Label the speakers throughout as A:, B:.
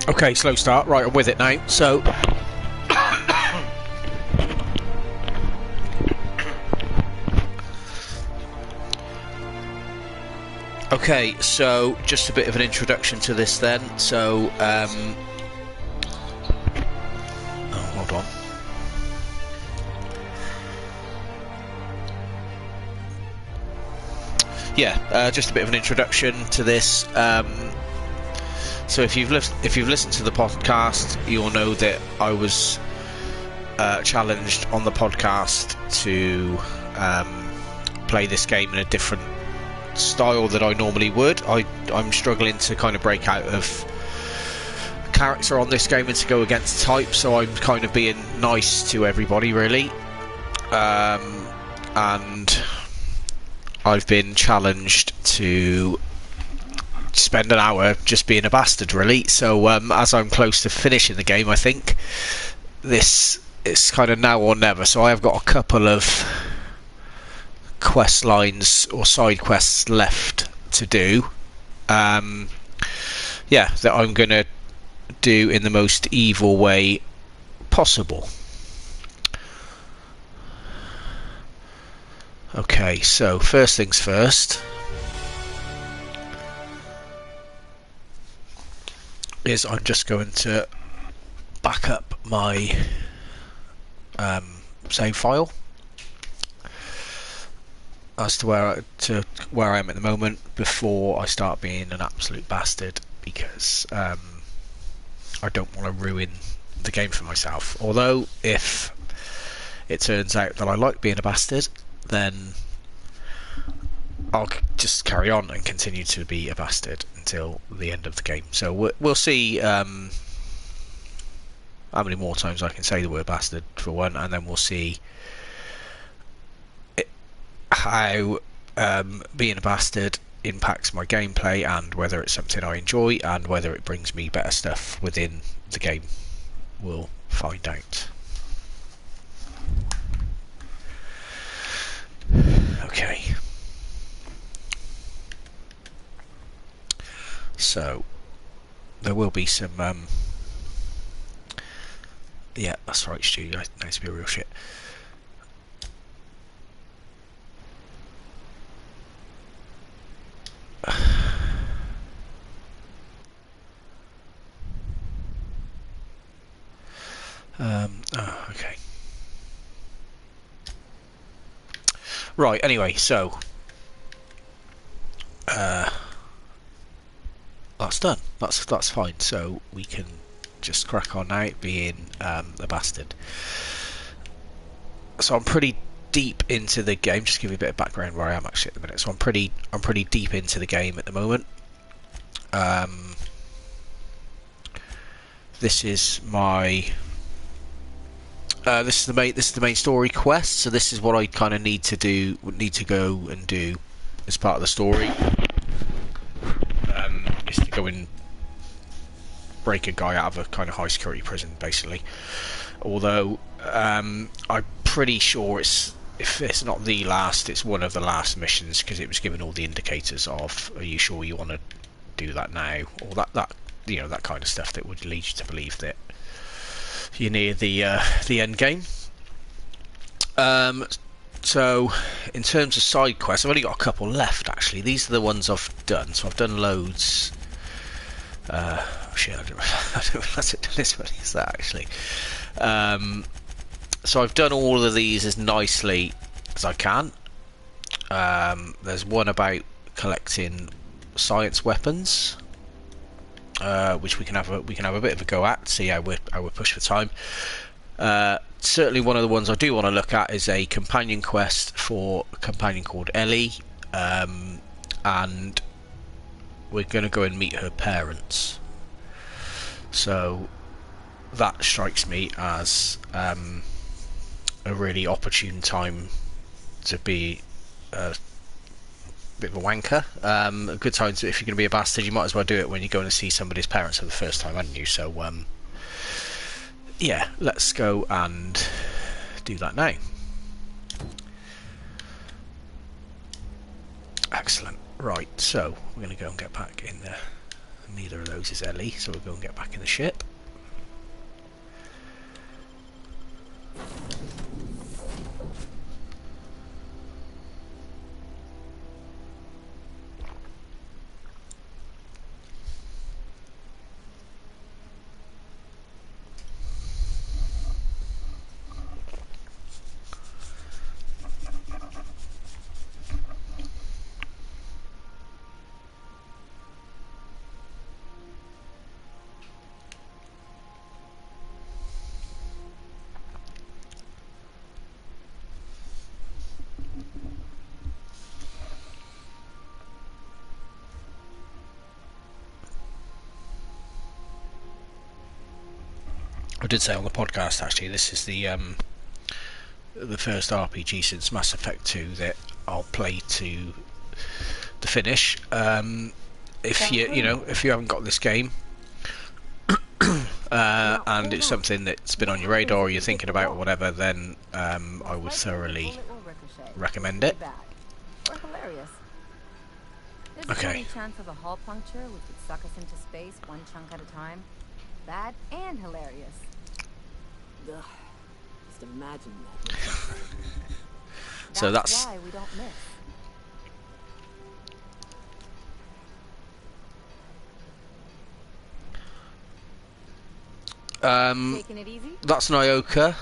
A: Okay, slow start. Right, I'm with it now. So, okay, so just a bit of an introduction to this then. So, oh, hold on. Yeah, just a bit of an introduction to this. So if you've listened to the podcast, you'll know that I was challenged on the podcast to play this game in a different style that I normally would. I'm struggling to kind of break out of character on this game and to go against type, so I'm kind of being nice to everybody really, and I've been challenged to spend an hour just being a bastard really. So as I'm close to finishing the game, I think this is kind of now or never. So I have got a couple of quest lines or side quests left to do, that I'm gonna do in the most evil way possible. Okay, so first things first is I'm just going to back up my save file as to where I am at the moment before I start being an absolute bastard, because I don't want to ruin the game for myself. Although if it turns out that I like being a bastard, then I'll just carry on and continue to be a bastard until the end of the game. So we'll see how many more times I can say the word bastard for one, and then we'll see how being a bastard impacts my gameplay and whether it's something I enjoy and whether it brings me better stuff within the game. We'll find out. Okay. So there will be some yeah, that's right, Stu, I need to be a real shit. Oh, okay. Right, anyway, so that's done. That's fine. So we can just crack on now being a bastard. So I'm pretty deep into the game. Just give you a bit of background where I am actually at the minute. So I'm pretty deep into the game at the moment. This is my this is the main story quest. So this is what I kind of need to go and do as part of the story. Is to go and break a guy out of a kind of high security prison, basically. Although I'm pretty sure if it's not the last, it's one of the last missions, because it was given all the indicators of, are you sure you want to do that now, or that you know, that kind of stuff that would lead you to believe that you're near the end game. So in terms of side quests, I've only got a couple left actually. These are the ones I've done. So I've done loads. Shit, I don't realize I've done this many as that actually. So I've done all of these as nicely as I can. There's one about collecting science weapons, which we can have a bit of a go at, see how we push for time. Certainly one of the ones I do want to look at is a companion quest for a companion called Ellie, and we're going to go and meet her parents. So that strikes me as a really opportune time to be a bit of a wanker. A good time to, if you're going to be a bastard, you might as well do it when you're going to see somebody's parents for the first time, haven't you? So yeah, let's go and do that now. Excellent. Right, so we're going to go and get back in there. Neither of those is Ellie, so we'll go and get back in the ship. I did say on the podcast, actually, this is the first RPG since Mass Effect 2 that I'll play to the finish. If you haven't got this game, and it's something that's been on your radar or you're thinking about or whatever, then I would thoroughly recommend it. Okay.
B: There's a chance of a hull puncture, which would suck us into space one chunk at a time. Bad and hilarious.
C: Ugh. Just imagine that.
A: So that's
B: why we don't miss. Taking it easy?
A: That's Nyoka.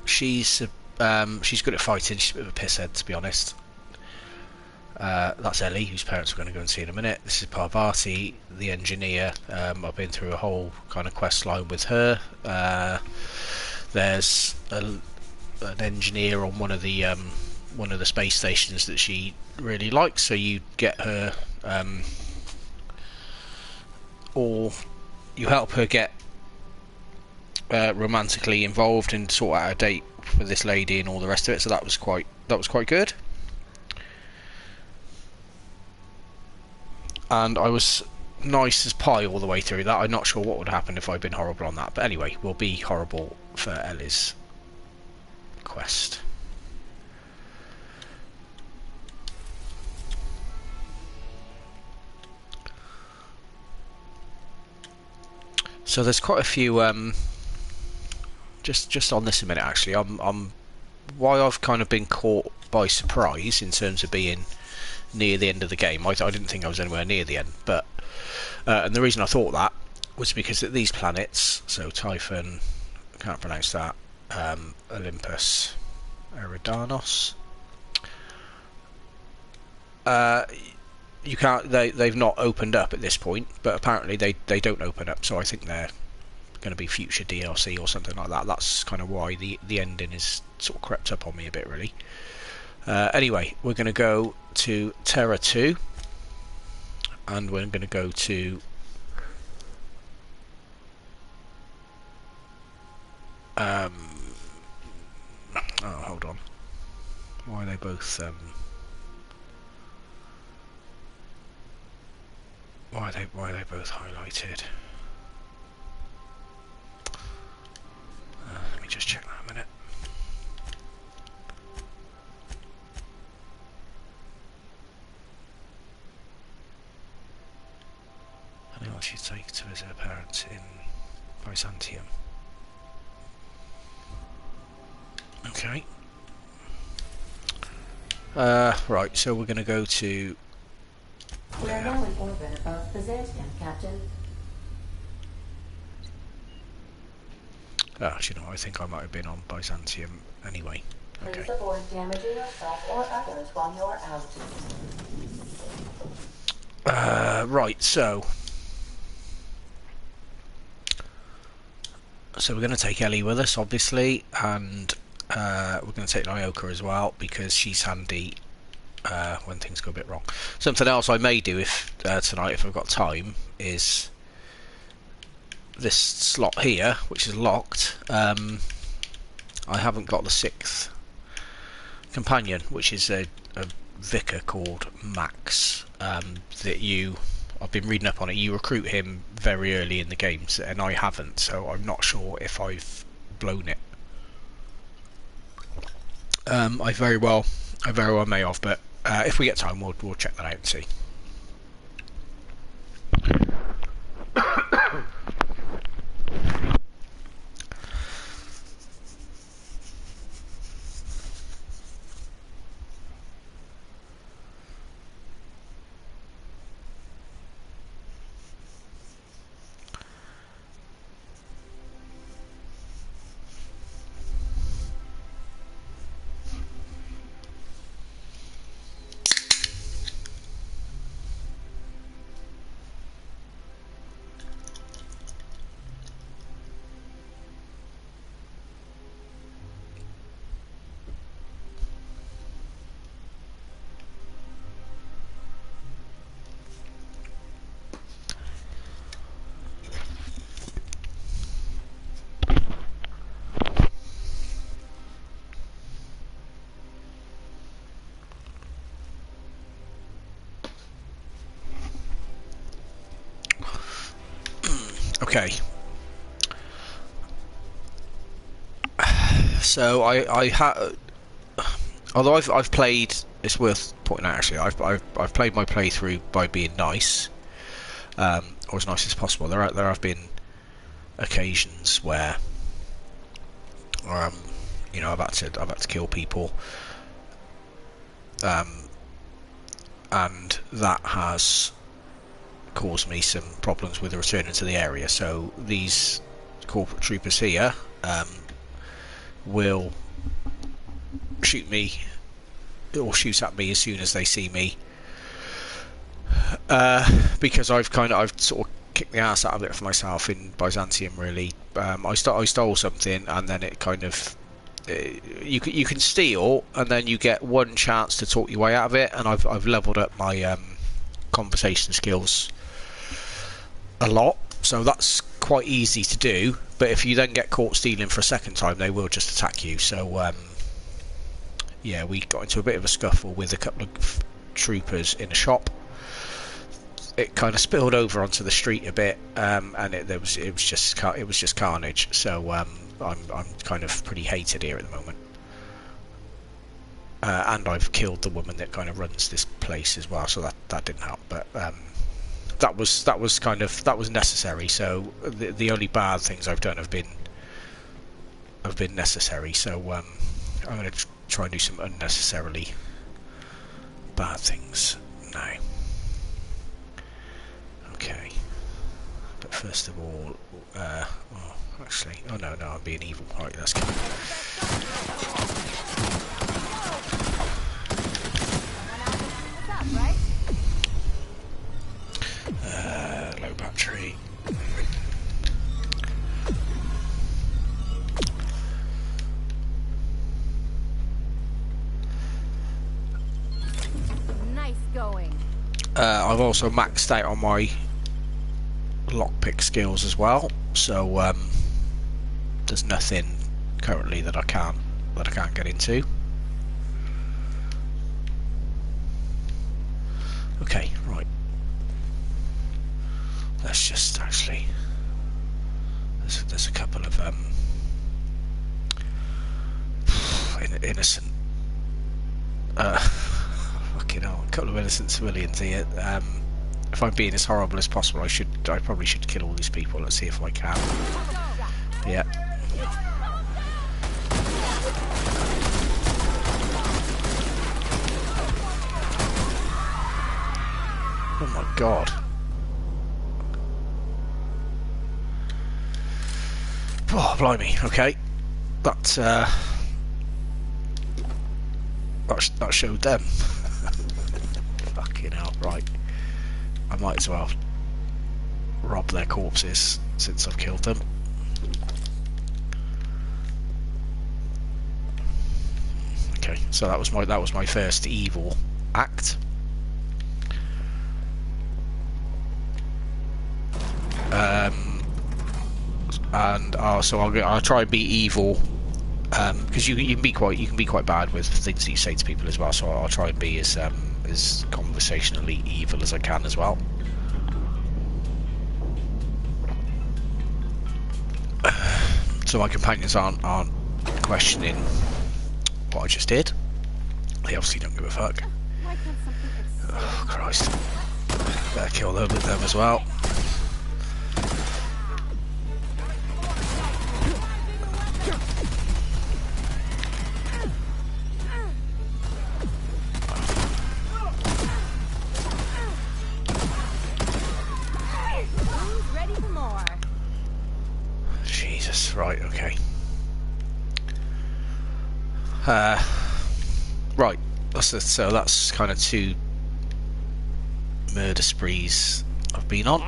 A: She's good at fighting. She's a bit of a pisshead, to be honest. That's Ellie, whose parents we're going to go and see in a minute. This is Parvati, the engineer. I've been through a whole kind of quest line with her. There's an engineer on one of the space stations that she really likes, so you get her, or you help her get romantically involved and sort out a date with this lady and all the rest of it. So that was quite good. And I was nice as pie all the way through that. I'm not sure what would happen if I'd been horrible on that, but anyway, we'll be horrible for Ellie's quest. So there's quite a few just on this a minute, actually. I'm why I've kind of been caught by surprise in terms of being near the end of the game. I didn't think I was anywhere near the end, but and the reason I thought that was because at these planets, so Typhon, can't pronounce that, Olympus, Eridanos, you can't. They've not opened up at this point, but apparently they don't open up. So I think they're going to be future DLC or something like that. That's kind of why the ending is sort of crept up on me a bit, really. Anyway, we're going to go to Terra 2, and we're going to go to oh, hold on. Why are they both why are they both highlighted? Let me just check that a minute. Anyone should take to visit her parents in Byzantium. Okay. Right, so we're going to go to...
D: We are now in orbit of Byzantium, Captain.
A: Actually, no, I think I might have been on Byzantium anyway. Okay.
D: Please avoid damaging yourself or others while you're out.
A: Right, so we're going to take Ellie with us, obviously, and we're going to take Nyoka as well, because she's handy when things go a bit wrong. Something else I may do if tonight, if I've got time, is this slot here, which is locked. I haven't got the 6th companion, which is a vicar called Max, that I've been reading up on it. You recruit him very early in the game, and I haven't, so I'm not sure if I've blown it. I very well may have, but if we get time, we'll check that out and see. Okay. So although I've played, it's worth pointing out actually, I've played my playthrough by being nice, or as nice as possible. There have been occasions where, you know, I've had to kill people, and that has caused me some problems with returning to the area. So these corporate troopers here will shoot me or shoot at me as soon as they see me, because I've sort of kicked the ass out of it for myself in Byzantium. Really, I stole something, and then it kind of you can steal, and then you get one chance to talk your way out of it. And I've leveled up my conversation skills a lot, so that's quite easy to do. But if you then get caught stealing for a second time, they will just attack you. So yeah, we got into a bit of a scuffle with a couple of troopers in a shop. It kind of spilled over onto the street a bit, and it was just carnage. So I'm kind of pretty hated here at the moment, and I've killed the woman that kind of runs this place as well. So that didn't help, but that was necessary. So the only bad things I've done have been necessary. So I'm going to try and do some unnecessarily bad things now. Okay, but first of all, oh no, I'm being evil. Right, let's go. Low battery.
B: Nice going.
A: I've also maxed out on my lockpick skills as well, so there's nothing currently that I can't get into. Okay, right. Let's just actually. There's a couple of innocent. Fucking hell, a couple of innocent civilians here. If I'm being as horrible as possible, I probably should kill all these people. Let's see if I can. Yeah. Oh my god. Oh, blimey. Okay. That showed them. Fucking hell. Right. I might as well rob their corpses since I've killed them. Okay, so that was my first evil act. And so I'll try and be evil, because you can be quite bad with things that you say to people as well. So I'll try and be as conversationally evil as I can as well. So my companions aren't questioning what I just did. They obviously don't give a fuck. Oh Christ! Better kill them as well. Right, okay. Right, so that's kind of 2 murder sprees I've been on.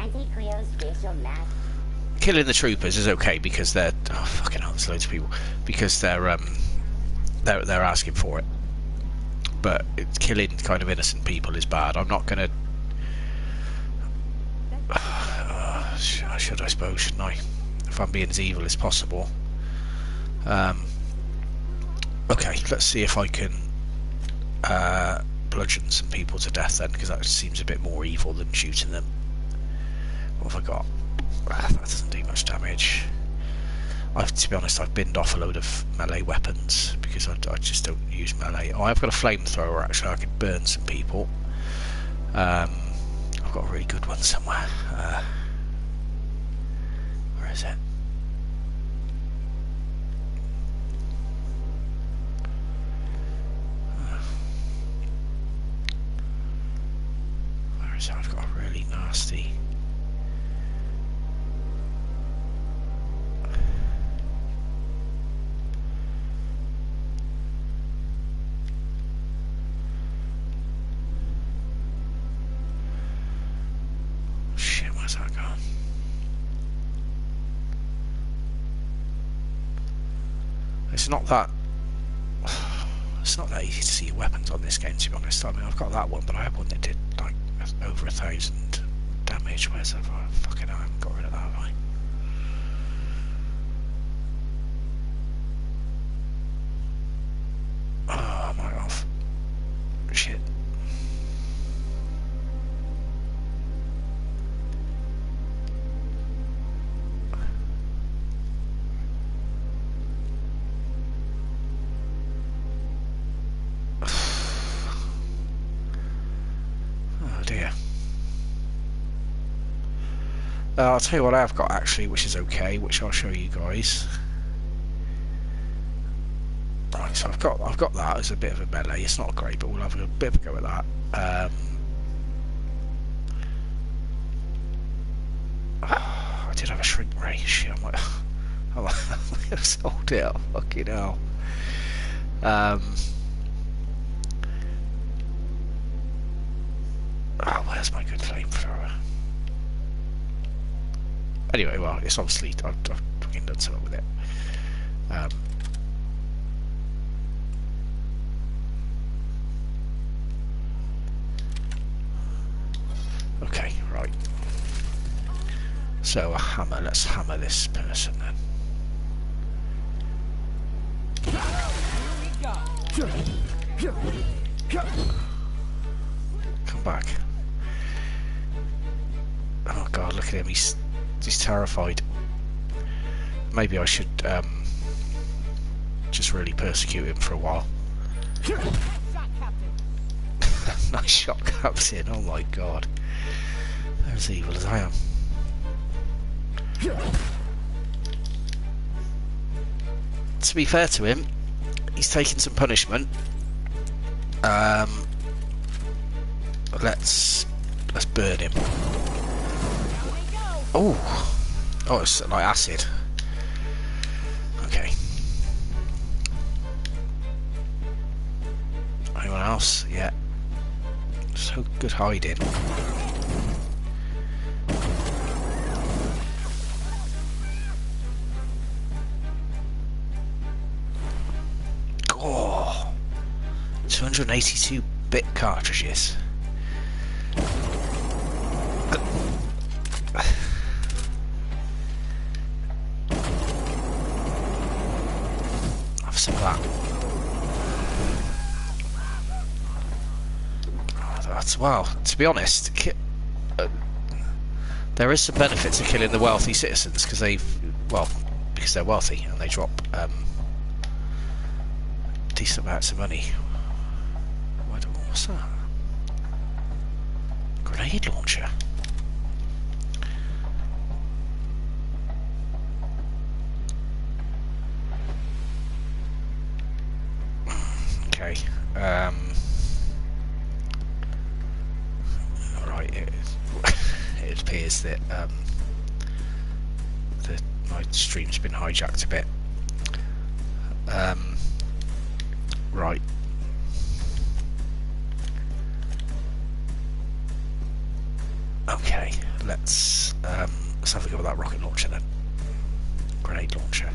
A: Killing the troopers is okay because they're fucking hell, there's loads of people, because they're asking for it. But killing kind of innocent people is bad. I'm not gonna. I suppose, shouldn't I? If I'm being as evil as possible. Okay, let's see if I can bludgeon some people to death then, because that seems a bit more evil than shooting them. What have I got? That doesn't do much damage. To be honest, I've binned off a load of melee weapons because I just don't use melee. Oh, I've got a flamethrower actually. I could burn some people. I've got a really good one somewhere. Where is it? Where is it? I've got a really nasty. It's not that easy to see your weapons on this game, to be honest. I mean, I've got that one, but I have one that did like over 1,000 damage. Where's that? Oh, fucking hell, I haven't got rid of that, have I? Oh, I might have. Shit. I'll tell you what I've got actually, which is okay, which I'll show you guys. Right, so I've got that as a bit of a melee. It's not great, but we'll have a bit of a go at that. I did have a shrink ray. Shit, I might have sold it. Oh, fucking hell. Oh, where's my good flamethrower? Anyway, well, it's obviously I've fucking done something with it. Okay, right. So a hammer. Let's hammer this person then. Come back. Oh God, look at him. He's terrified. Maybe I should just really persecute him for a while. Nice shot, Captain. Oh my God. They're as evil as I am. To be fair to him, he's taking some punishment. Let's burn him. Oh, it's like acid. Okay. Anyone else? Yeah. So good hiding. Oh, 282-bit cartridges. Have some of that. That's, well, to be honest, there is some benefit to killing the wealthy citizens because because they're wealthy and they drop decent amounts of money. What's that? Grenade launcher. Okay. Right. It appears that my stream's been hijacked a bit. Right. Okay, let's have a go with that rocket launcher then. Grenade launcher.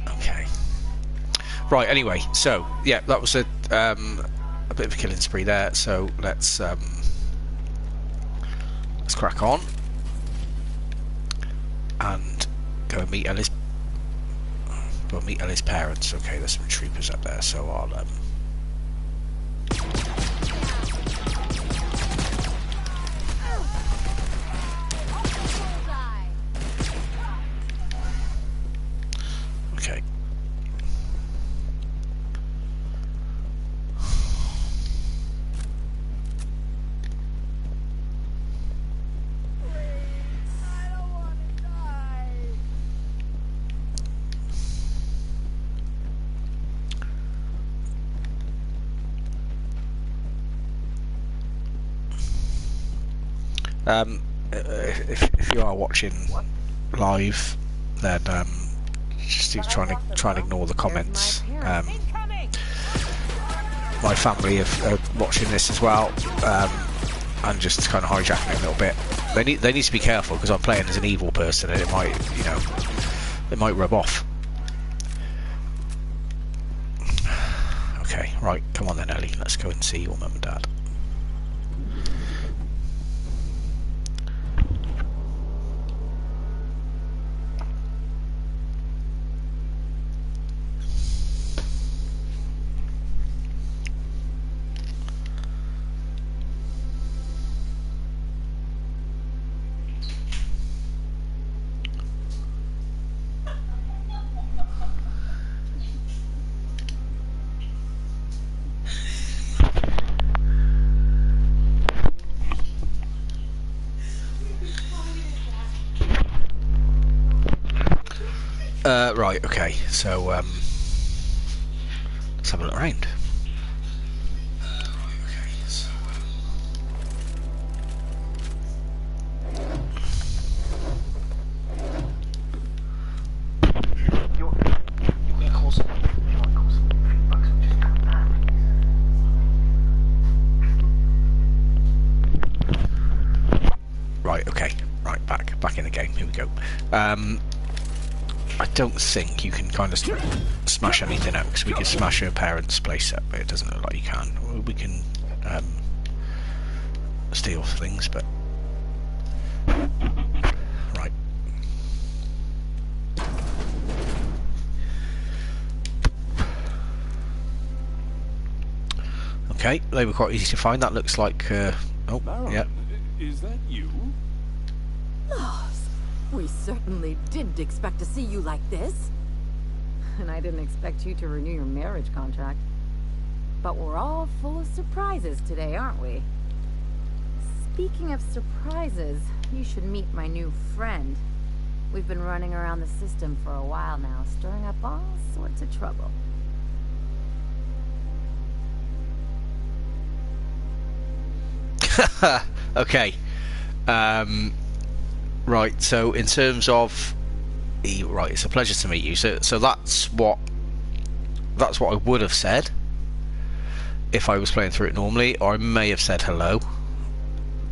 A: Okay. Right. Anyway, so yeah, that was a a bit of a killing spree there, so let's crack on and go and meet Ellie's parents. Okay, there's some troopers up there, so I'll okay. If you are watching live, then just try and ignore the comments. My family are watching this as well, and just kind of hijacking it a little bit. They need to be careful because I'm playing as an evil person, and it might rub off. Okay, right, come on then, Ellie. Let's go and see your mum and dad. Right, okay, so let's have a look around. Right, okay, right, back in the game, here we go. I don't think you can kind of smash anything out, because we can smash her parents' place up, but it doesn't look like you can. We can steal things, but... Right. Okay, they were quite easy to find. That looks like... oh,
E: Marilyn,
A: yeah.
E: Is that you?
C: We certainly didn't expect to see you like this.
B: And I didn't expect you to renew your marriage contract. But we're all full of surprises today, aren't we? Speaking of surprises, you should meet my new friend. We've been running around the system for a while now, stirring up all sorts of trouble.
A: Okay. Right, so in terms of... Right, it's a pleasure to meet you. So that's what I would have said if I was playing through it normally, or I may have said hello,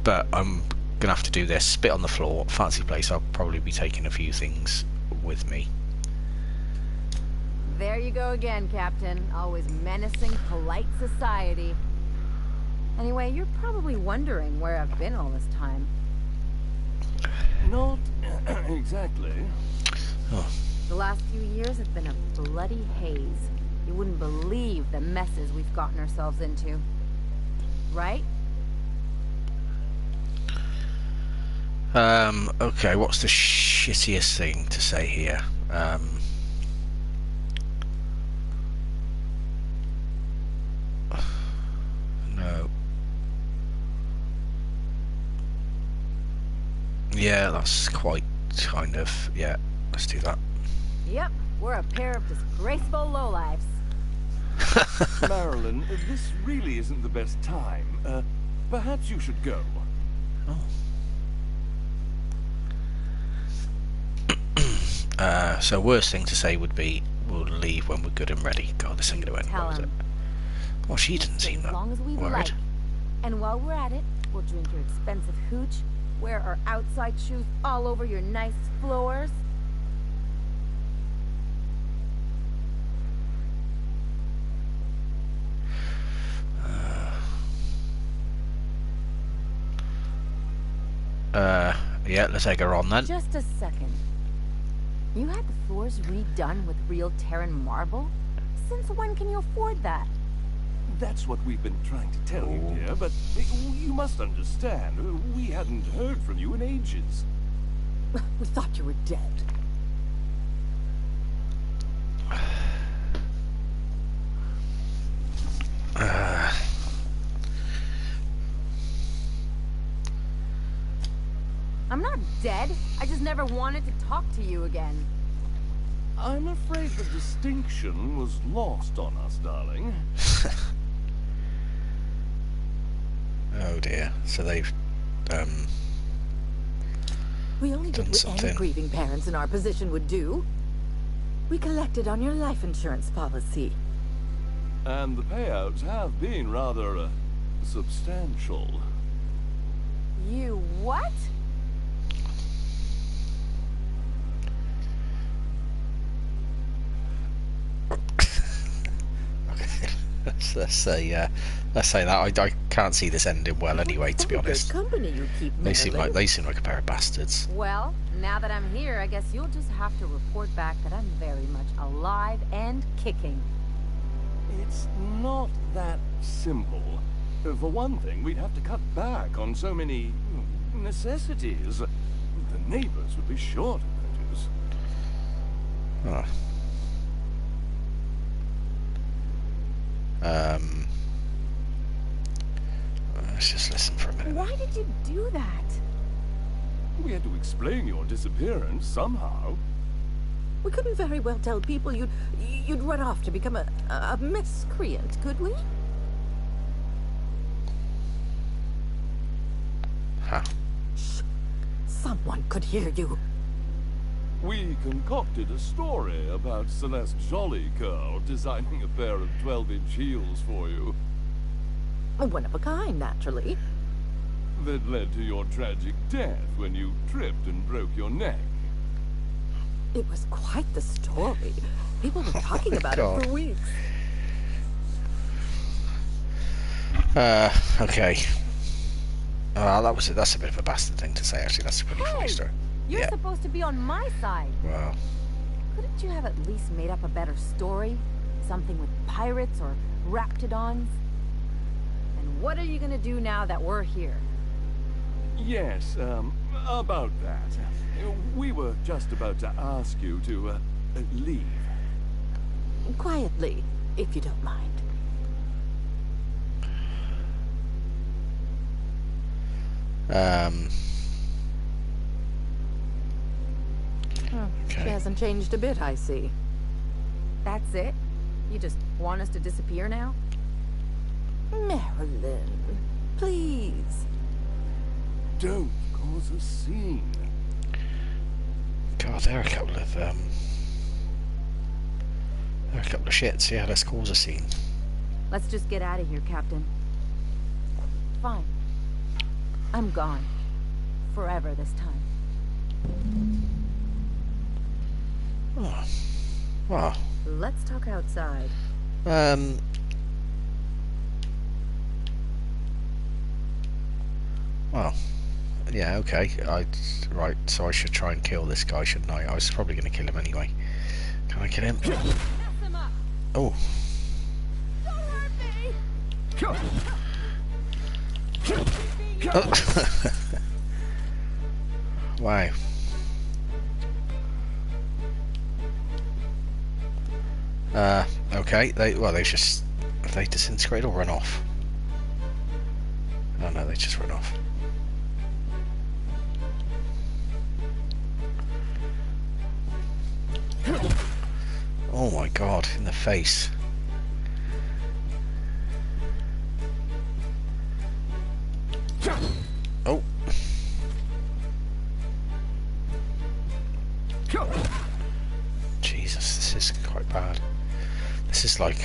A: but I'm going to have to do this. Spit on the floor, fancy place. I'll probably be taking a few things with me.
B: There you go again, Captain. Always menacing polite society. Anyway, you're probably wondering where I've been all this time.
E: Not exactly.
A: Oh.
B: The last few years have been a bloody haze. You wouldn't believe the messes we've gotten ourselves into. Right?
A: Okay, what's the shittiest thing to say here? No. Yeah, that's quite kind of... Yeah, let's do that.
B: Yep, we're a pair of disgraceful lowlifes.
E: Marilyn, this really isn't the best time. Perhaps you should go.
A: Oh. So worst thing to say would be, we'll leave when we're good and ready. God, this ain't going to end well, is it? Well, she didn't seem
B: As
A: that
B: long as we
A: worried.
B: like. And while we're at it, we'll drink your expensive hooch, wear our outside shoes all over your nice floors.
A: Yeah, let's egg her on then.
B: Just a second. You had the floors redone with real Terran marble? Since when can you afford that?
E: That's what we've been trying to tell you, dear, but you must understand, we hadn't heard from you in ages.
C: We thought you were dead.
B: I'm not dead. I just never wanted to talk to you again.
E: I'm afraid the distinction was lost on us, darling.
A: Oh dear. So they've
C: We only did
A: done
C: what
A: something.
C: any grieving parents in our position would do. We collected on your life insurance policy.
E: And the payouts have been rather, substantial.
B: You what?
A: let's say that I can't see this ending well anyway. To be
C: What a good
A: honest,
C: company you keep,
A: they seem
C: Marilyn.
A: like a pair of bastards.
B: Well, now that I'm here, I guess you'll just have to report back that I'm very much alive and kicking.
E: It's not that simple. For one thing, we'd have to cut back on so many necessities. The neighbors would be sure to notice.
A: Oh. Let's just listen for a minute.
B: Why did you do that?
E: We had to explain your disappearance somehow.
C: We couldn't very well tell people you'd run off to become a miscreant, could we?
A: Huh.
C: Shh. Someone could hear you.
E: We concocted a story about Celeste Jollycurl designing a pair of 12-inch heels for you.
C: One of a kind, naturally.
E: That led to your tragic death when you tripped and broke your neck.
C: It was quite the story. People were talking about
A: God.
C: it for weeks.
A: Okay. That's a bit of a bastard thing to say. Actually, that's a pretty funny
B: Hey!
A: story.
B: You're
A: Yeah.
B: supposed to be on my side.
A: Well,
B: Couldn't you have at least made up a better story? Something with pirates or raptidons? And what are you gonna do now that we're here?
E: Yes, about that. We were just about to ask you to, leave.
C: Quietly, if you don't mind. She
A: okay.
C: hasn't changed a bit, I see.
B: That's it? You just want us to disappear now?
C: Marilyn, please.
E: Don't cause a scene.
A: God, there are a couple of shits. Yeah, let's cause a scene.
B: Let's just get out of here, Captain. Fine. I'm gone. Forever this time.
A: Oh. Well.
B: Let's talk outside.
A: Well. Yeah. Okay. Right. So I should try and kill this guy, shouldn't I? I was probably going to kill him anyway. Can I kill him? Oh. Oh. Wow. Okay. They just have they disintegrated or run off? Oh no, they just run off. Oh my god, in the face. Oh. Jesus, this is quite bad. This is like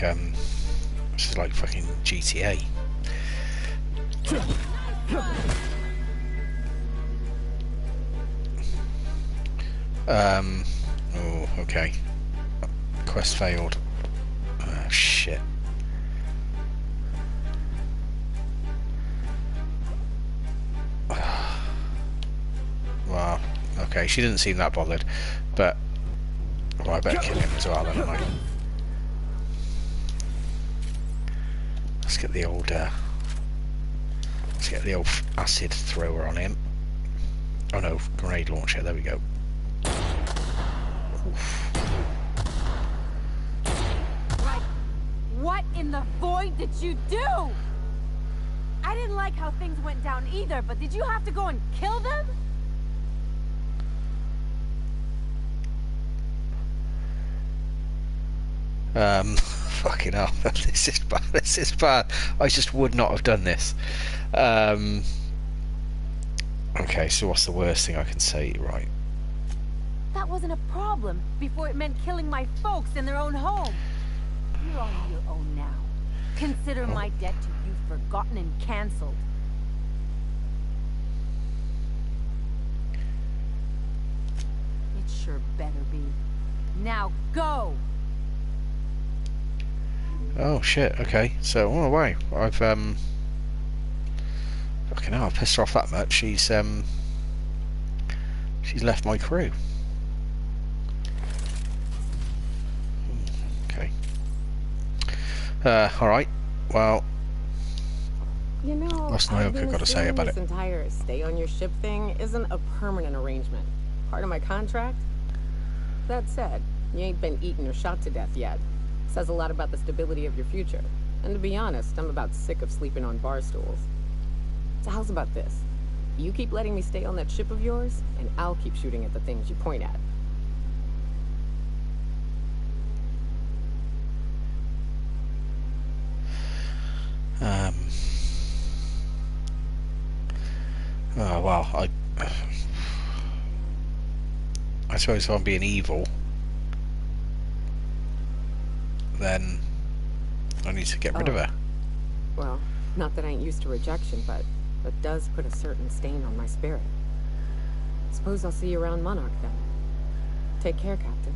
A: fucking GTA. Oh, okay. Quest failed. Oh, shit. Okay, she didn't seem that bothered, but well, I better kill him as well, don't I? Let's get the old acid thrower on him. Oh no, grenade launcher. There we go. Oof.
B: What in the void did you do? I didn't like how things went down either, but did you have to go and kill them?
A: Fucking hell. This is bad. This is bad. I just would not have done this. Okay, so what's the worst thing I can say? Right.
B: That wasn't a problem before it meant killing my folks in their own home. You're on your own now. Consider my debt to you forgotten and cancelled. It sure better be. Now go!
A: Oh shit, okay. So, oh wait, I've fucking hell, I've pissed her off that much. She's left my crew. Okay. Alright. Well,
C: You know,
A: what's
C: I've
A: Naoka
C: been
A: got to say about
C: assuming
A: it?
C: this entire stay on your ship thing isn't a permanent arrangement. Part of my contract? That said, you ain't been eaten or shot to death yet. Says a lot about the stability of your future. And to be honest, I'm about sick of sleeping on bar stools. So how's about this? You keep letting me stay on that ship of yours, and I'll keep shooting at the things you point at.
A: Oh well, I suppose if I'm being evil, then I need to get rid of her.
C: Well, not that I ain't used to rejection, but that does put a certain stain on my spirit. Suppose I'll see you around Monarch then. Take care, Captain.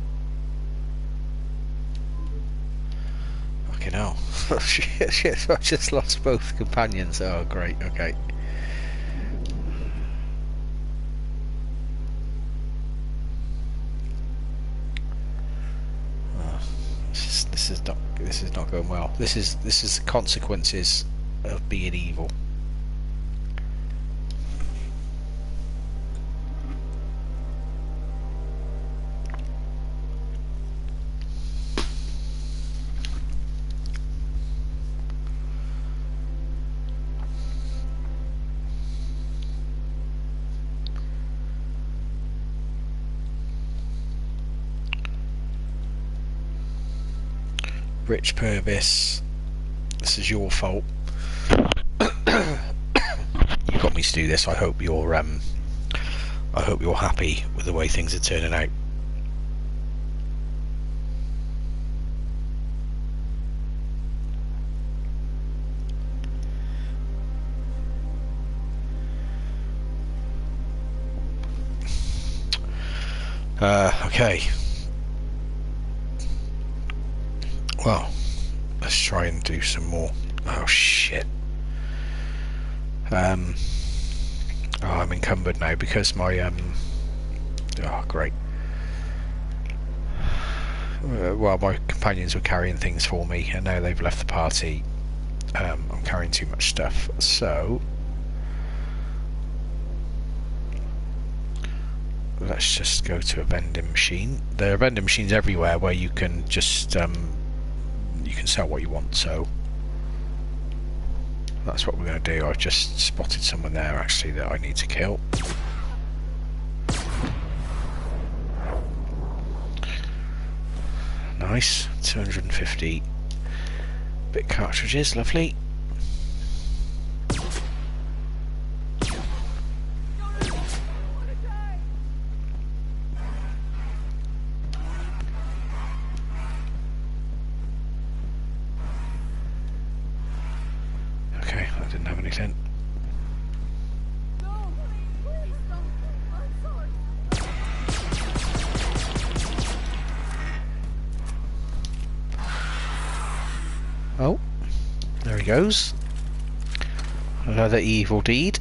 A: Fucking hell. Shit, I just lost both companions. Oh great, okay. This is not going well. This is the consequences of being evil. Rich Purvis, this is your fault. You got me to do this. I hope you're happy with the way things are turning out. Okay. Well, let's try and do some more. Oh shit. Oh, I'm encumbered now because my oh great. Well, my companions were carrying things for me, and now they've left the party. I'm carrying too much stuff, so let's just go to a vending machine. There are vending machines everywhere where you can just you can sell what you want, so that's what we're going to do. I've just spotted someone there actually that I need to kill. Nice, 250 bit cartridges, lovely. Okay, I didn't have anything. Oh, there he goes. Another evil deed.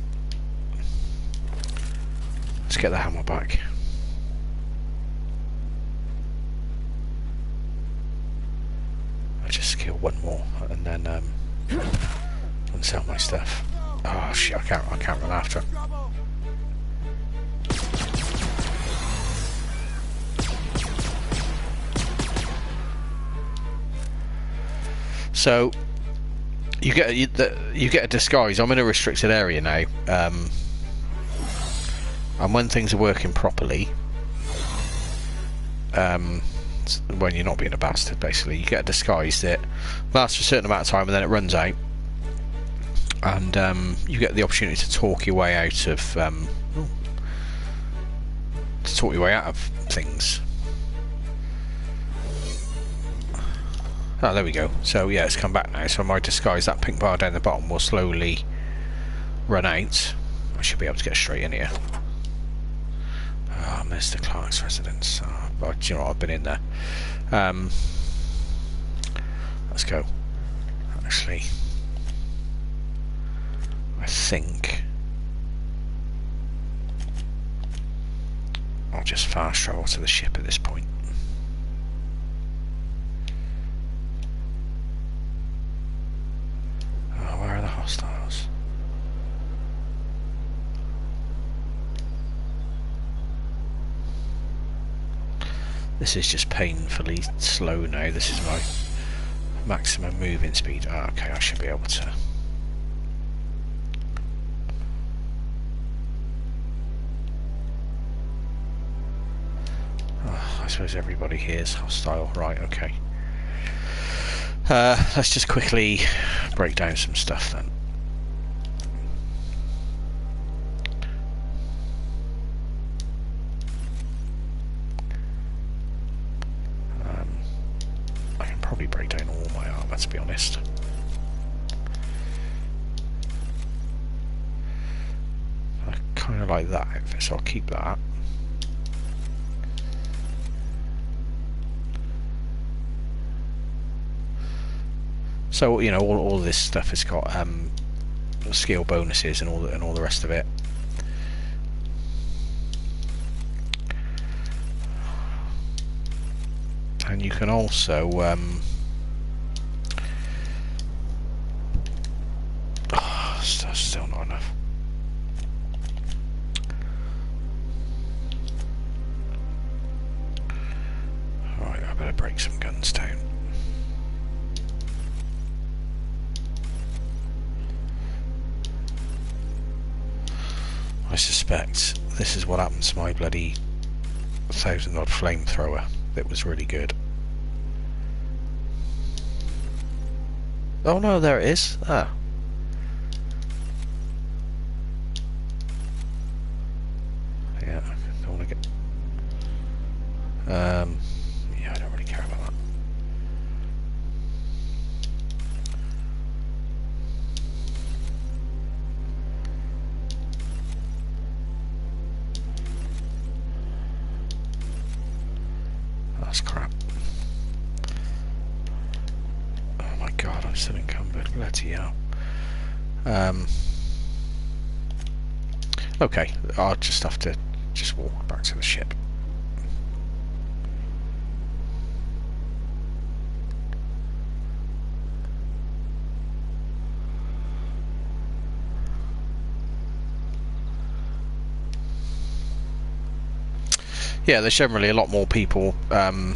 A: Let's get the hammer back. kill one more and then and sell my stuff. Oh shit! I can't run after him. So you get a disguise. I'm in a restricted area now, and when things are working properly, when you're not being a bastard, basically, you get a disguise that lasts for a certain amount of time and then it runs out, and you get the opportunity to talk your way out of things. Oh, there we go. So yeah, it's come back now. So my disguise, that pink bar down the bottom, will slowly run out. I should be able to get straight in here. Oh, Mr. Clark's residence. Oh, but do you know what? I've been in there. Let's go. Actually, I think I'll just fast travel to the ship at this point. Where are the hostiles? This is just painfully slow now. This is my maximum moving speed. Oh, okay, I should be able to. Oh, I suppose everybody here is hostile. Right, okay. Let's just quickly break down some stuff then. I can probably break down all my armour, to be honest. I kind of like that outfit, so I'll keep that. So you know, all this stuff has got skill bonuses and all the rest of it. And you can also still not enough. Alright, I better break some guns down. I suspect this is what happened to my bloody 1,000-odd flamethrower that was really good. Oh no, there it is. Ah. Yeah, I don't want to get... yeah, I don't really care about that. That's crap. Oh my god, I'm still encumbered. Bloody hell. Okay, I'll just have to just walk back to the ship. Yeah, there's generally a lot more people on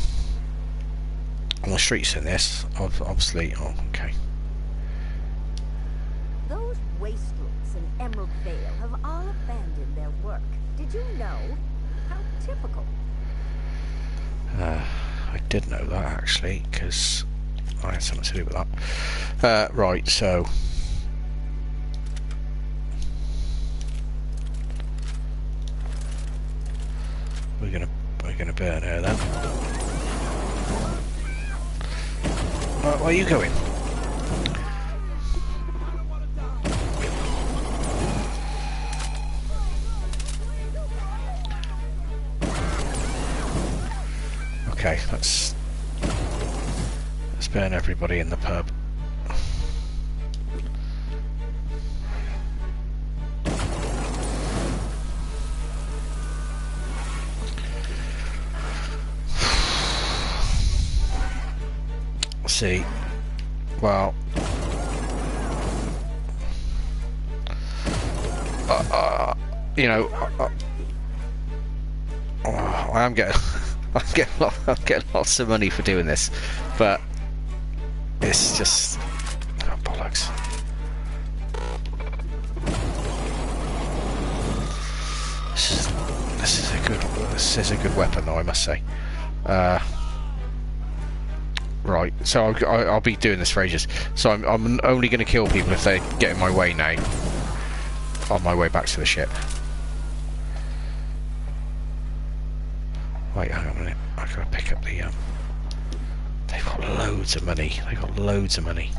A: the streets than this. Obviously, oh, okay.
F: Those wastrels in Emerald Vale have all abandoned their work. Did you know? How typical.
A: I did know that actually, because I had something to do with that. Right, so we're gonna burn her then. Where are you going? Okay, let's burn everybody in the pub. See, Well, you know, I am getting, I'm getting lots of money for doing this, but it's just bollocks. This is a good weapon, though, I must say. Right, so I'll be doing this for ages. So I'm only going to kill people if they get in my way now. On my way back to the ship. Wait, hang on a minute. I gotta pick up the They've got loads of money. They've got loads of money.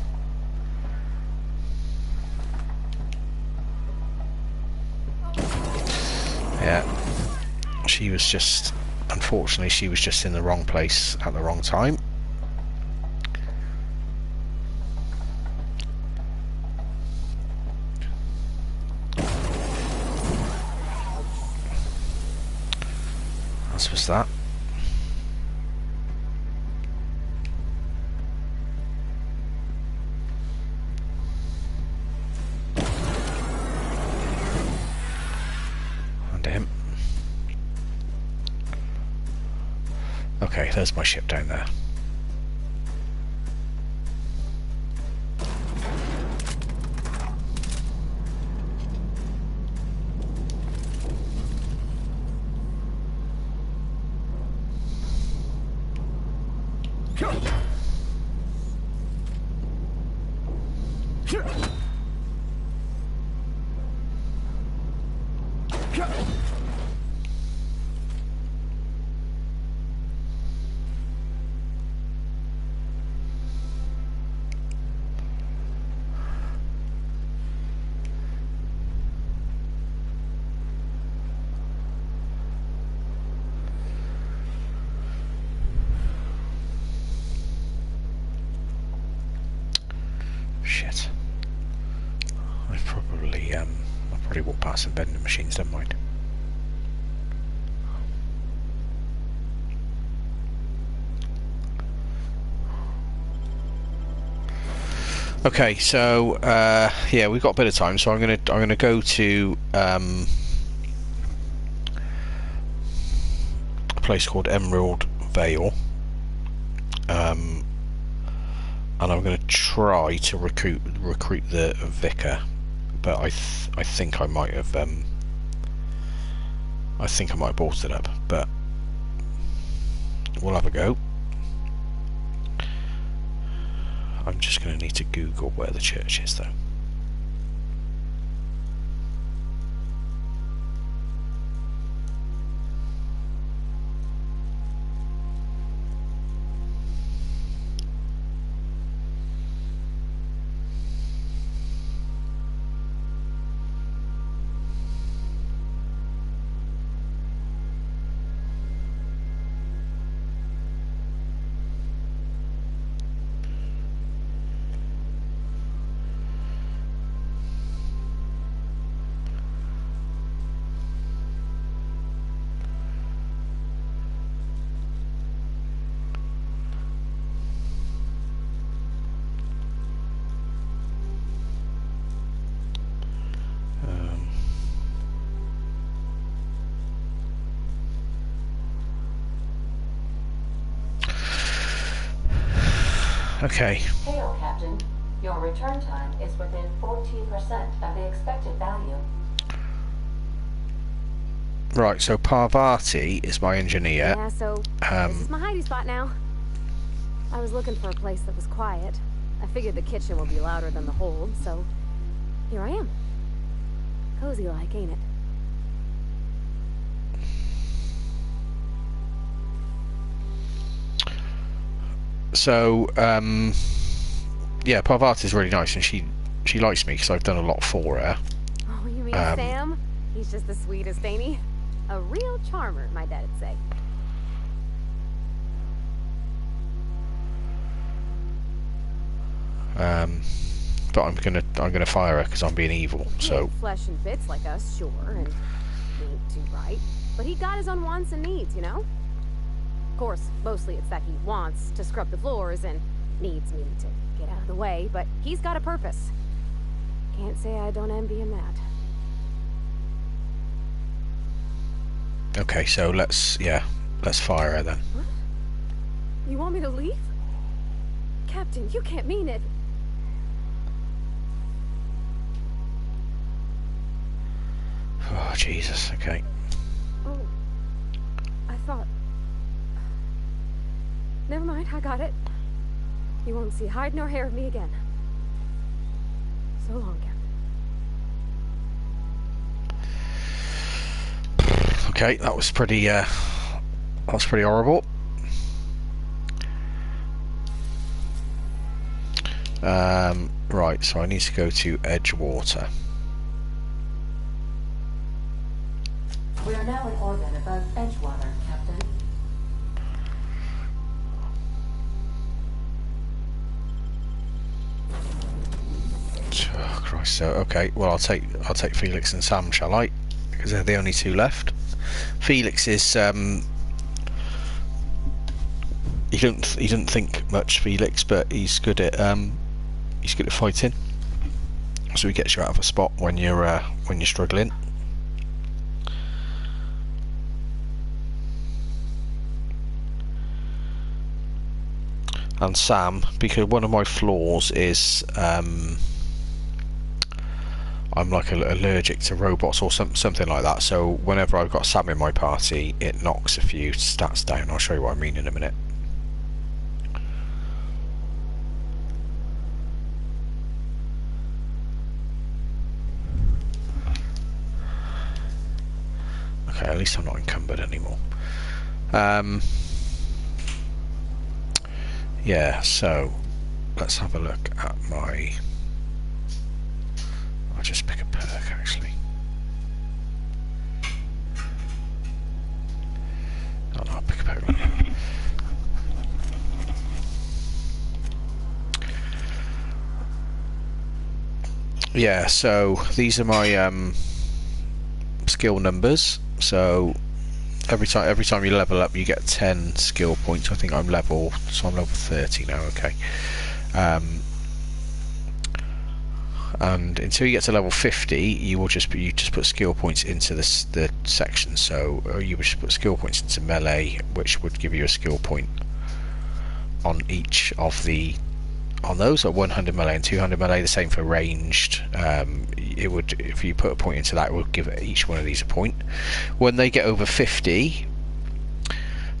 A: Yeah. She was just, unfortunately, she was just in the wrong place at the wrong time. That's what's that. And him. Okay, there's my ship down there. Shit. I'll probably walk past some vending machines, never mind. Okay, so yeah, we've got a bit of time, so I'm gonna go to a place called Emerald Vale. And I'm going to try to recruit the vicar, but I think I might have bought it up, but we'll have a go. I'm just going to need to Google where the church is, though. Okay.
D: Hail, Captain. Your return time is within 14% of the expected value.
A: Right, so Parvati is my engineer.
G: Yeah, so this is my hiding spot now. I was looking for a place that was quiet. I figured the kitchen would be louder than the hold, so here I am. Cozy like, ain't it?
A: So, yeah, Parvati's really nice, and she likes me because I've done a lot for her.
G: Oh, you mean Sam? He's just the sweetest, ain't he? A real charmer, my dad'd say.
A: But I'm gonna fire her because I'm being evil.
G: He
A: So
G: ain't flesh and bits like us, sure, and he ain't too right. But he got his own wants and needs, you know? Of course, mostly it's that he wants to scrub the floors and needs me to get out of the way, but he's got a purpose. Can't say I don't envy him that.
A: Okay, so let's fire her then.
G: What? You want me to leave? Captain, you can't mean it.
A: Oh, Jesus, okay.
G: Oh, I thought... Never mind, I got it. You won't see hide nor hair of me again. So long, Captain.
A: Okay, that was pretty horrible. Right, so I need to go to Edgewater.
D: We are now in orbit above Edgewater, Captain.
A: Oh Christ! So okay, well I'll take Felix and Sam, shall I? Because they're the only two left. Felix is he doesn't think much, Felix, but he's good at fighting. So he gets you out of a spot when you're struggling. And Sam, because one of my flaws is I'm like allergic to robots or something like that. So whenever I've got Sam in my party, it knocks a few stats down. I'll show you what I mean in a minute. Okay, at least I'm not encumbered anymore. Yeah, so let's have a look at my... I'll just pick a perk actually. Oh no, I'll pick a perk. Yeah, so these are my skill numbers. So every time you level up, you get 10 skill points. I think I'm level 30 now. Okay, and until you get to level 50, you just put skill points into the section. So you would just put skill points into melee, which would give you a skill point on each of on those, at 100 melee and 200 melee. The same for ranged. It would, if you put a point into that, it would give each one of these a point. When they get over 50,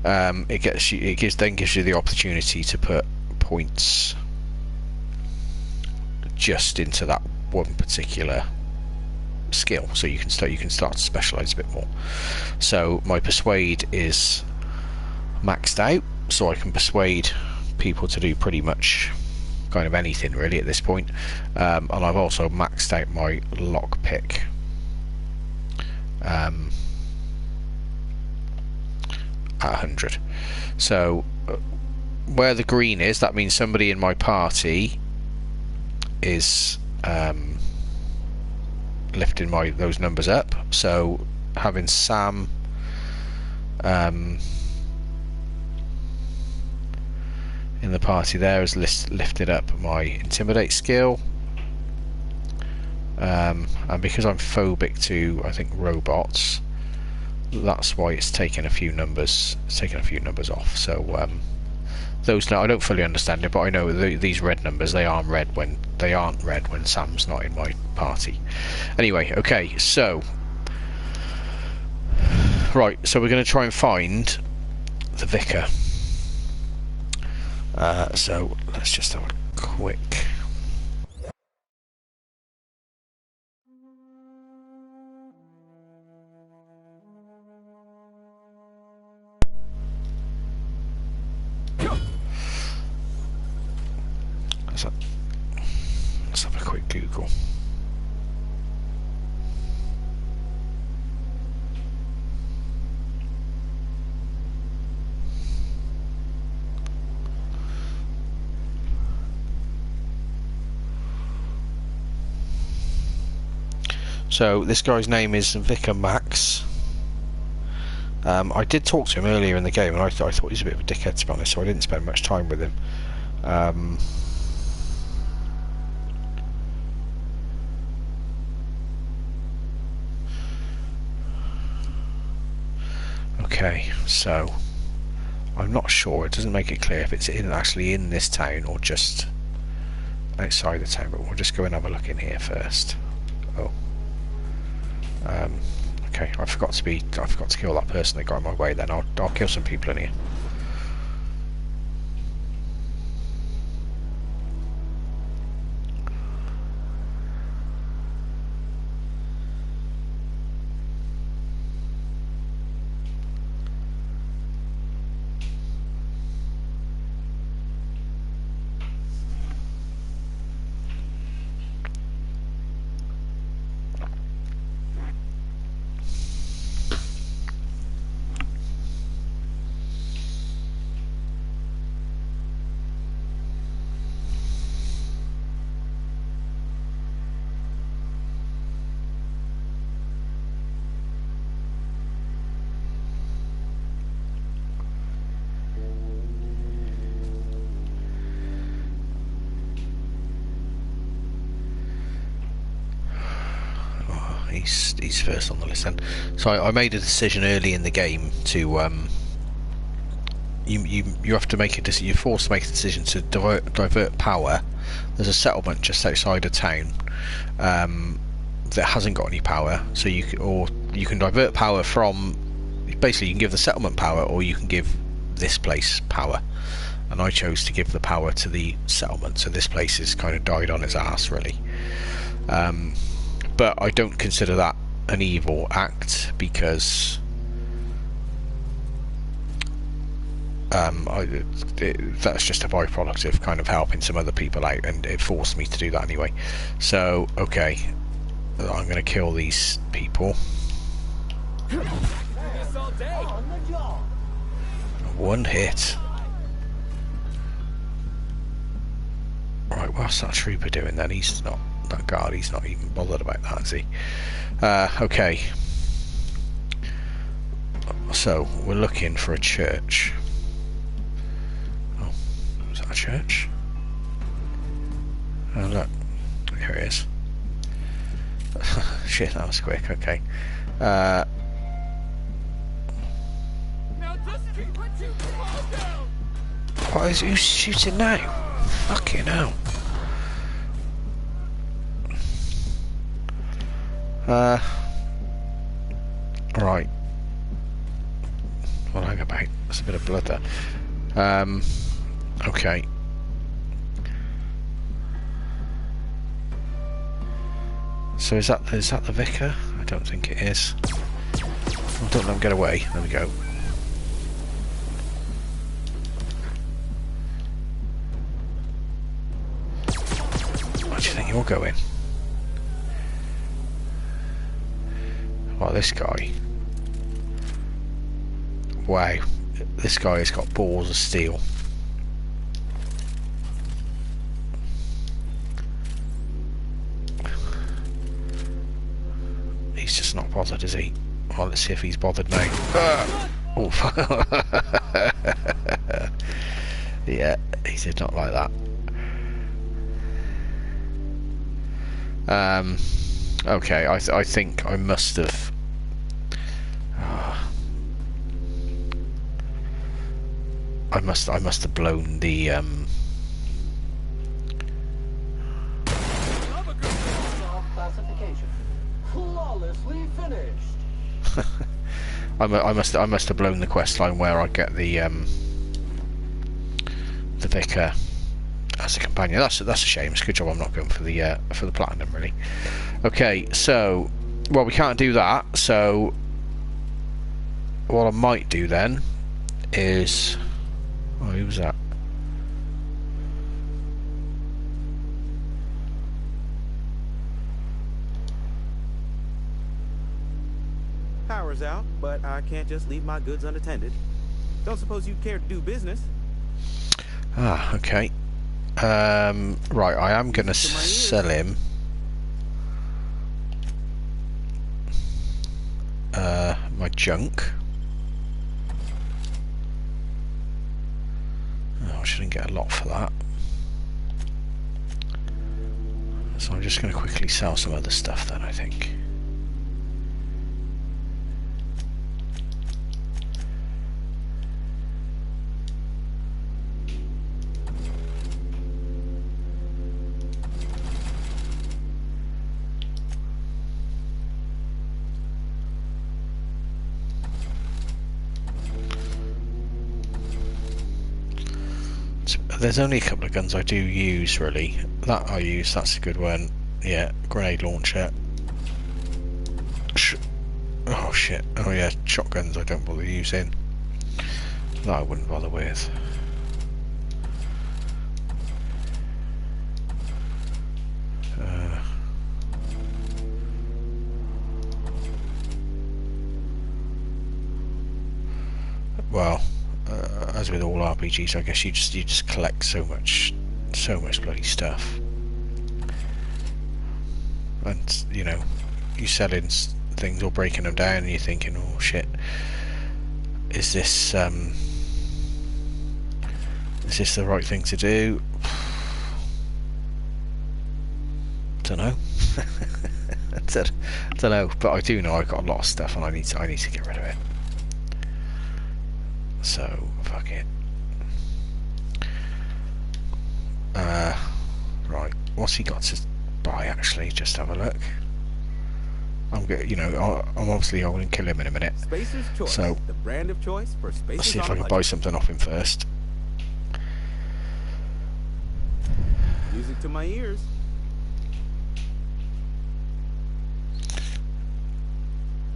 A: it gives you the opportunity to put points just into that one particular skill, so you can start to specialize a bit more. So my persuade is maxed out, so I can persuade people to do pretty much kind of anything really at this point. And I've also maxed out my lockpick at 100. So where the green is, that means somebody in my party is lifting those numbers up. So having Sam in the party there has lifted up my intimidate skill, and because I'm phobic to, I think, robots, that's why it's taken a few numbers off. So those, I don't fully understand it, but I know these red numbers, they aren't red when Sam's not in my party. Anyway, okay, so right, so we're going to try and find the vicar. So let's just have a quick... Let's have a quick Google. So this guy's name is Vicar Max. I did talk to him earlier in the game, and I thought he was a bit of a dickhead, to be honest, so I didn't spend much time with him. Okay, so I'm not sure. It doesn't make it clear if it's actually in this town or just outside the town. But we'll just go and have a look in here first. Oh. Okay, I forgot to kill that person that got in my way. Then I'll kill some people in here. He's first on the list then. So I made a decision early in the game to you have to make a decision. You're forced to make a decision to divert power. There's a settlement just outside of town that hasn't got any power, so you can divert power from. Basically, you can give the settlement power, or you can give this place power. And I chose to give the power to the settlement, so this place has kind of died on its ass, really. But I don't consider that an evil act because that's just a byproduct of kind of helping some other people out, and it forced me to do that anyway. So, okay, I'm going to kill these people. One hit. Right, what's that trooper doing then? He's not... That guard, he's not even bothered about that, is he? Okay. So, we're looking for a church. Oh, is that a church? Oh, look. Here it is. Shit, that was quick, okay. What is... Who's shooting now? Fucking hell. Right. Well, hang about. There's a bit of blood there. Okay. So is that the vicar? I don't think it is. Well, don't let him get away. There we go. Where do you think you're going? Oh, this guy. Wow. This guy has got balls of steel. He's just not bothered, is he? Well, let's see if he's bothered now. Oh. Yeah, he did not like that. Okay, I think I must have... I must have blown the...
E: Flawlessly finished.
A: I must have blown the quest line where I get the vicar as a companion. That's a shame. It's a good job I'm not going for the platinum, really. Okay, so well, we can't do that. So what I might do then is, oh, who was that?
H: Power's out, but I can't just leave my goods unattended. Don't suppose you'd care to do business?
A: Ah, okay. Right, I am going to sell him my junk. Oh, I shouldn't get a lot for that. So I'm just going to quickly sell some other stuff then, I think. There's only a couple of guns I do use, really. That I use, that's a good one. Yeah, grenade launcher. Oh shit. Oh yeah, shotguns I don't bother using. That I wouldn't bother with. Well, as with all RPGs, I guess you just collect so much bloody stuff, and you know, you selling things or breaking them down, and you're thinking, oh shit, is this the right thing to do? Don't know. I don't know, but I do know I've got a lot of stuff, and I need to get rid of it. So fuck it. Right, what's he got to buy actually? Just have a look. I'm good, you know. I'm obviously going to kill him in a minute.
H: Spacer's Choice,
A: So
H: the brand of choice for spacers.
A: let's see if I can buy something off him first.
H: Music to my ears.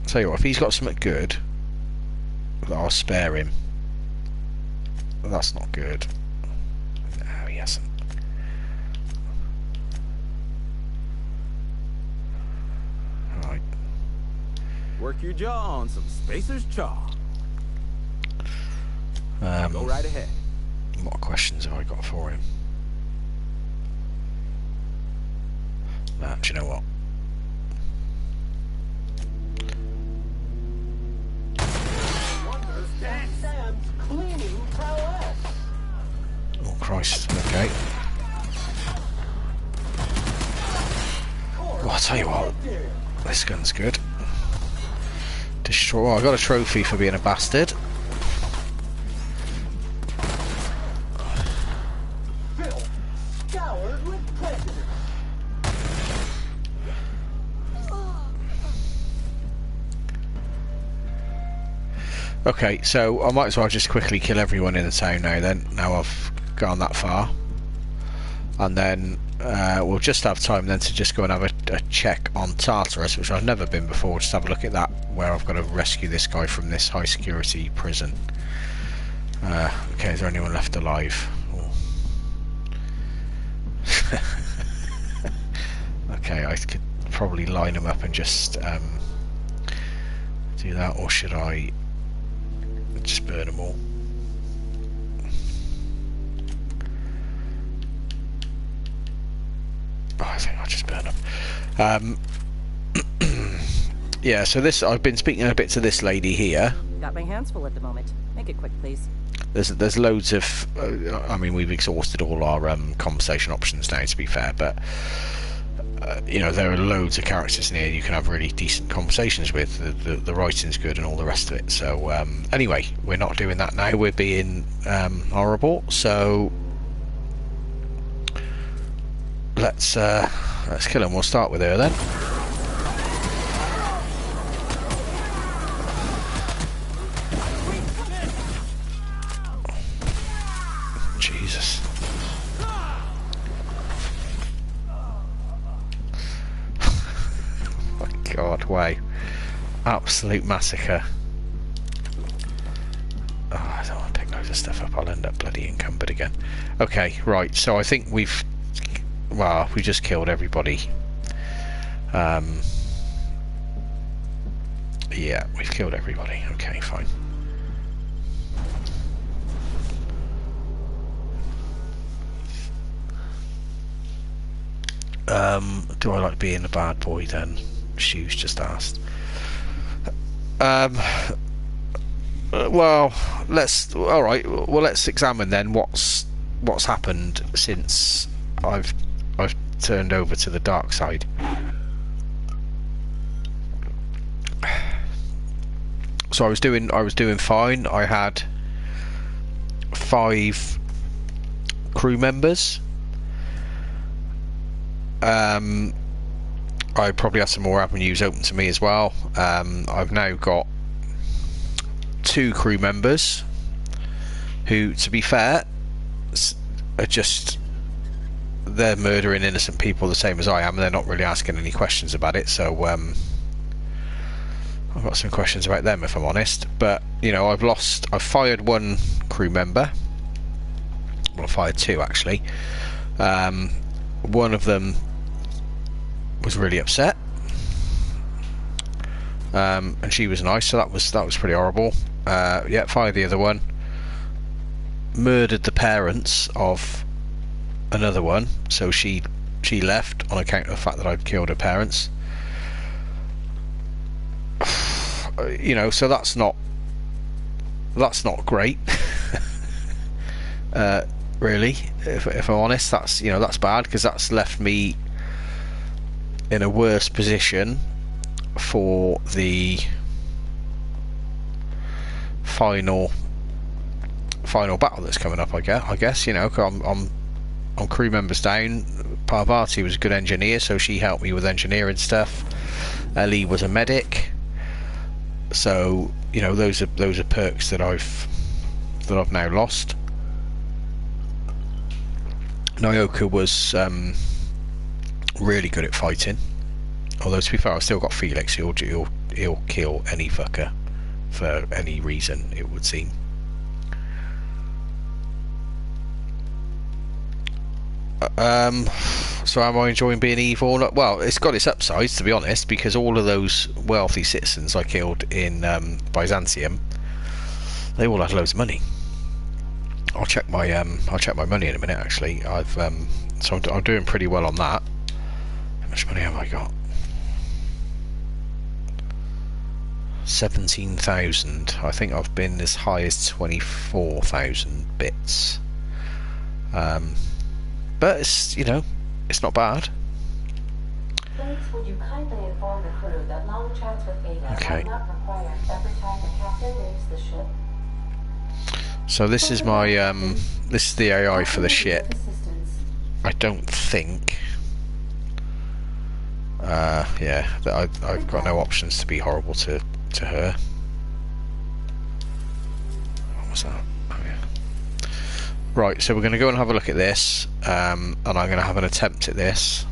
A: Tell you what, if he's got something good, I'll spare him. That's not good. No, he hasn't. Right.
H: Work your jaw on some Spacer's Chaw. Go right ahead.
A: What questions have I got for him? Nah, do you know what? Oh Christ, okay. Well, I'll tell you what, this gun's good. Destroy. Oh, I got a trophy for being a bastard. Okay, so I might as well just quickly kill everyone in the town now then, now I've gone that far. And then we'll just have time then to just go and have a check on Tartarus, which I've never been before. Just have a look at that, where I've got to rescue this guy from this high security prison. Okay, is there anyone left alive? Oh. Okay, I could probably line them up and just do that, or should I just burn them all? Oh, I think I'll just burn them. Yeah, so this, I've been speaking a bit to this lady here.
F: Got my hands full at the moment. Make it quick, please.
A: There's loads of I mean, we've exhausted all our conversation options now, to be fair, but you know, there are loads of characters in here you can have really decent conversations with. The writing's good and all the rest of it. So anyway, we're not doing that now. We're being horrible. So let's kill him. We'll start with her then. Jesus. God, way. Absolute massacre. Oh, I don't want to pick loads of stuff up. I'll end up bloody encumbered again. Okay, right, so I think we just killed everybody. Yeah, we've killed everybody. Okay, fine. Do I like being a bad boy then? Shoes just asked. Well, let's examine then what's happened since I've turned over to the dark side. So I was doing fine. I had 5 crew members. I probably have some more avenues open to me as well. I've now got 2 crew members who, to be fair, are just, they're murdering innocent people the same as I am, and they're not really asking any questions about it, so I've got some questions about them, if I'm honest. But, you know, I've fired 1 crew member. Well, I fired 2 actually. One of them was really upset, and she was nice, so that was pretty horrible. Yeah, fired the other one. Murdered the parents of another one, so she left on account of the fact that I'd killed her parents. You know, so that's not great. Really, if I'm honest, that's bad, because that's left me in a worse position for the final battle that's coming up. I guess you know, 'cause I'm crew members down. Parvati was a good engineer, so she helped me with engineering stuff. Ellie was a medic, so you know, those are perks that I've now lost. Nyoka was really good at fighting, although to be fair, I've still got Felix. He'll kill any fucker for any reason, it would seem. So am I enjoying being evil? Well, it's got its upsides, to be honest, because all of those wealthy citizens I killed in Byzantium, they all had loads of money. I'll check my money in a minute. Actually, so I'm doing pretty well on that. How much money have I got? 17,000. I think I've been as high as 24,000 bits. But it's, you know, it's not bad.
D: Please, would you kindly inform the crew that long chats with Ada
A: Okay.
D: are not required every time the captain leaves the ship.
A: So this is my this is the AI for the ship. I don't think. Yeah, that I've got no options to be horrible to her. What was that? Oh yeah. Right, so we're going to go and have a look at this, and I'm going to have an attempt at this.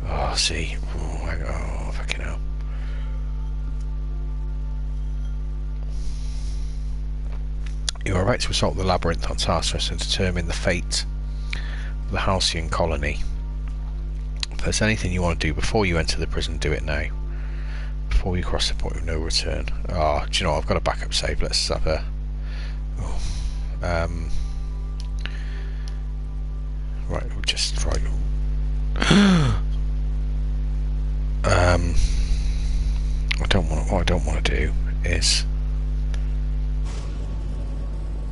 A: Oh, see. Oh, fucking hell. You are right to assault the labyrinth on task force and determine the fate of the Halcyon colony. If there's anything you want to do before you enter the prison, do it now. Before you cross the point of no return. Oh, do you know what? I've got a backup save. Let's have a... Oh. Right, we'll just try... What I don't want to do is...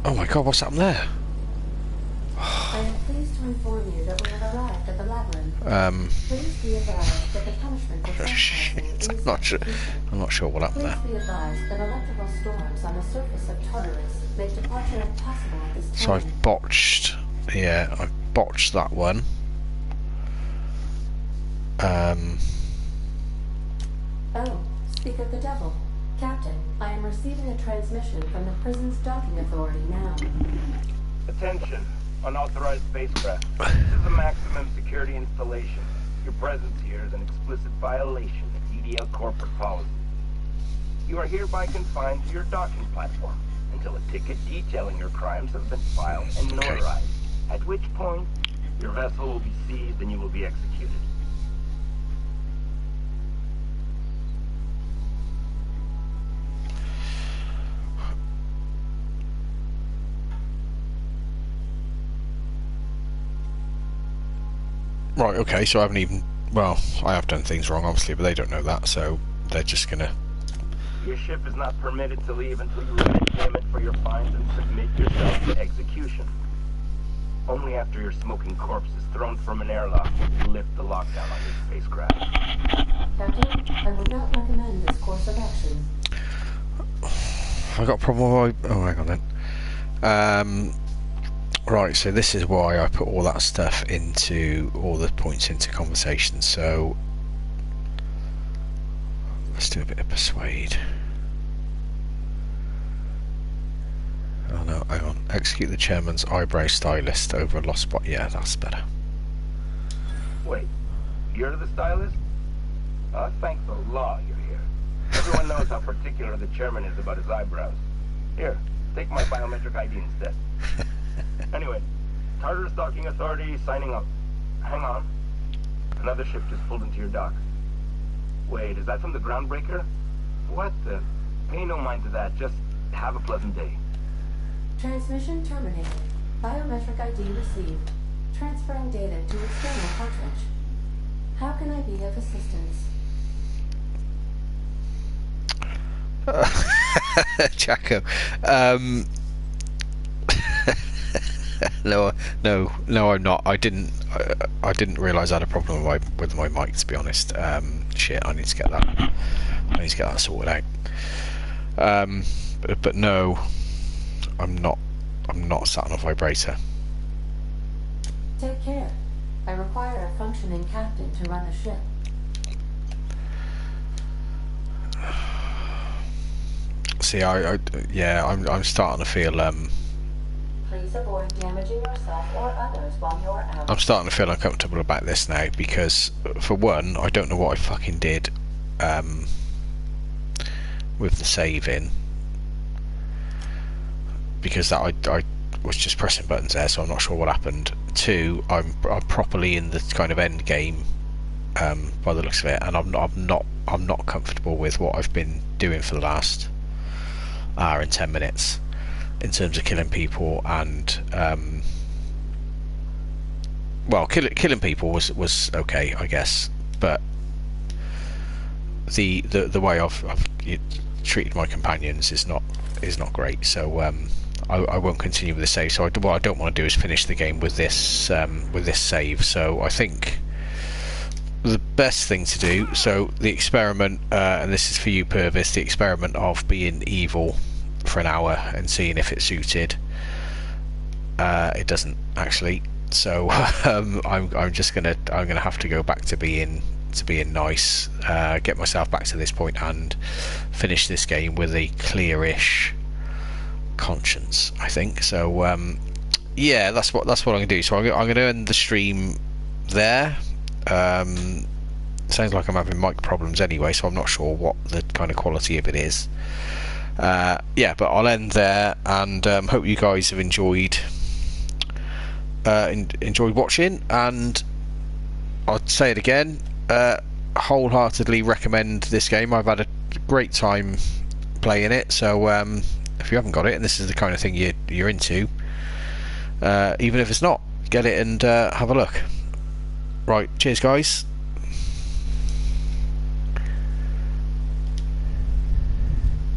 A: Oh my god, what's happened there?
D: I am pleased to inform you that we have arrived at the labyrinth. Please be advised that the punishment for trespassing is
A: I'm not sure what happened there.
D: Please be advised that electrical storms on the surface of Tartarus make departure impossible at this time.
A: So I've botched that one.
D: Oh, speak of the devil. Captain, I am receiving a transmission from the prison's docking authority now.
I: Attention, unauthorized spacecraft. This is a maximum security installation. Your presence here is an explicit violation of EDL corporate policy. You are hereby confined to your docking platform until a ticket detailing your crimes has been filed and notarized, at which point your vessel will be seized and you will be executed.
A: Right, okay, so I haven't even... Well, I have done things wrong, obviously, but they don't know that, so they're just gonna...
I: Your ship is not permitted to leave until you remit payment for your fines and submit yourself to execution. Only after your smoking corpse is thrown from an airlock will you lift the lockdown on your spacecraft.
D: Captain, I would not recommend this course of action.
A: I got a problem with my... Oh, hang on then. Right, so this is why I put all that stuff into... all the points into conversation. So let's do a bit of persuade. Oh no, hang on. Execute the chairman's eyebrow stylist over a lost spot. Yeah, that's better.
I: Wait, you're the stylist? Thank the law you're here. Everyone knows how particular the chairman is about his eyebrows. Here, take my biometric ID instead. Anyway, Tartar Stalking Authority signing up. Hang on. Another ship just pulled into your dock. Wait, is that from the Groundbreaker? What the? Pay no mind to that. Just have a pleasant day.
D: Transmission terminated. Biometric ID received. Transferring data to external cartridge. How can I be of assistance?
A: Jacko. No, I'm not. I didn't realise I had a problem with my mic, to be honest. Shit, I need to get that sorted out. But no, I'm not sat on a vibrator.
D: Take care. I require a functioning captain to run a ship.
A: See, I'm starting to feel
D: Please avoid damaging yourself or others while you're out.
A: I'm starting to feel uncomfortable about this now because, for one, I don't know what I fucking did with the saving, because that I was just pressing buttons there, so I'm not sure what happened. Two, I'm properly in the kind of end game by the looks of it, and I'm not comfortable with what I've been doing for the last hour and 10 minutes in terms of killing people, and well, killing people was okay, I guess, but the way I've treated my companions is not great. So I won't continue with the save. So what I don't want to do is finish the game with this save. So I think the best thing to do, so the experiment, and this is for you, Purvis, the experiment of being evil for an hour and seeing if it suited. It doesn't actually. So I'm just gonna have to go back to being nice, get myself back to this point and finish this game with a clearish conscience, I think. So yeah, that's what I'm gonna do. So I'm gonna end the stream there. Sounds like I'm having mic problems anyway, so I'm not sure what the kind of quality of it is. Yeah, but I'll end there, and hope you guys have enjoyed watching, and I'll say it again, wholeheartedly recommend this game. I've had a great time playing it, so if you haven't got it and this is the kind of thing you're into, even if it's not, get it and have a look. Right, cheers guys.